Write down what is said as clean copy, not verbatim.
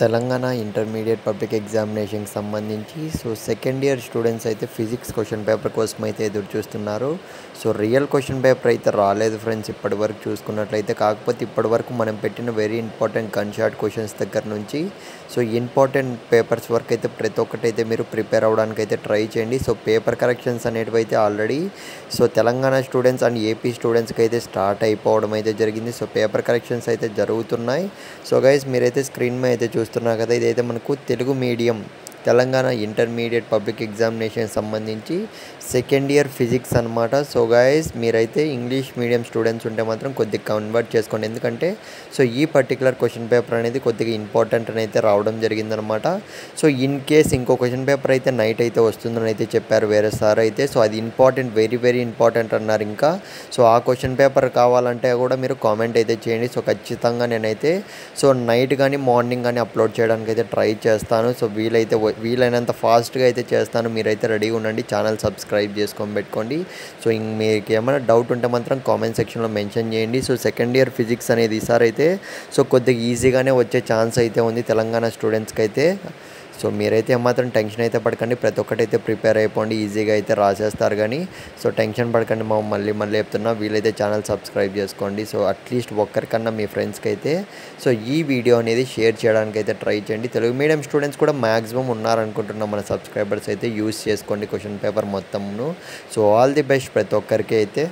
Telangana intermediate public ఎగ్జామినేషన్‌కి సంబంధించి second year students అయితే physics question paper కోసం అయితే ఎదురు చూస్తున్నారు. రియల్ క్వెషన్ పేపర్ అయితే రాలేదు ఫ్రెండ్స్ ఇప్పటివరకు చూసుకున్నట్లయితే. కాకపోతే ఇప్పటివరకు మనం పెట్టిన very important gun shot questions దగ్గర నుంచి ఇంపార్టెంట్ పేపర్స్ వరకు అయితే ప్రతి ఒక్కటైతే మీరు ప్రిపేర్ అవ్వడానికి అయితే ట్రై చేయండి. పేపర్ కరెక్షన్స్ అనేటివి అయితే already Telangana students and AP స్టూడెంట్స్‌కి అయితే స్టార్ట్ అయిపోవడం అయితే జరిగింది. పేపర్ కరెక్షన్స్ అయితే జరుగుతున్నాయి. గైస్ మీరైతే స్క్రీన్ మీద అయితే చూస్తున్నారు కదా, ఇదైతే మనకు Telugu medium Telangana intermediate public examination సంబంధించి సెకండ్ ఇయర్ ఫిజిక్స్ అనమాట. గైస్ మీరైతే ఇంగ్లీష్ మీడియం స్టూడెంట్స్ ఉంటే మాత్రం కొద్దిగా కన్వర్ట్ చేసుకోండి. ఎందుకంటే ఈ పర్టికులర్ క్వశ్చన్ పేపర్ అనేది కొద్దిగా ఇంపార్టెంట్ అని అయితే రావడం జరిగిందనమాట. ఇన్ కేస్ ఇంకో క్వశ్చన్ పేపర్ అయితే నైట్ అయితే వస్తుందని అయితే చెప్పారు వేరే సార్ అయితే. అది ఇంపార్టెంట్, వెరీ వెరీ ఇంపార్టెంట్ అన్నారు ఇంకా. ఆ క్వశ్చన్ పేపర్ కావాలంటే కూడా మీరు కామెంట్ అయితే చేయండి. ఖచ్చితంగా నేనైతే నైట్ కానీ మార్నింగ్ కానీ అప్లోడ్ చేయడానికి అయితే ట్రై చేస్తాను. వీలైనంత ఫాస్ట్గా అయితే చేస్తాను. మీరైతే రెడీగా ఉండండి, ఛానల్ సబ్స్క్రైబ్ చేసుకొని పెట్టుకోండి. మీకు ఏమైనా డౌట్ ఉంటే మాత్రం కామెంట్ సెక్షన్లో మెన్షన్ చేయండి. సెకండ్ ఇయర్ ఫిజిక్స్ అనేది ఈసారి అయితే కొద్దిగా ఈజీగానే వచ్చే ఛాన్స్ అయితే ఉంది తెలంగాణ స్టూడెంట్స్కి అయితే. మీరైతే ఏమాత్రం టెన్షన్ అయితే పడకండి, ప్రతి ఒక్కటైతే ప్రిపేర్ అయిపోండి, ఈజీగా అయితే రాసేస్తారు. కానీ టెన్షన్ పడకండి, మళ్ళీ చెప్తున్నా, వీలైతే ఛానల్ సబ్స్క్రైబ్ చేసుకోండి. అట్లీస్ట్ ఒక్కరికన్నా మీ ఫ్రెండ్స్కి అయితే ఈ వీడియో అనేది షేర్ చేయడానికి అయితే ట్రై చేయండి. తెలుగు మీడియం స్టూడెంట్స్ కూడా మ్యాక్సిమం ఉన్నారనుకుంటున్నాం మన సబ్స్క్రైబర్స్ అయితే. యూస్ చేసుకోండి క్వశ్చన్ పేపర్ మొత్తమును. ఆల్ ది బెస్ట్ ప్రతి ఒక్కరికి అయితే.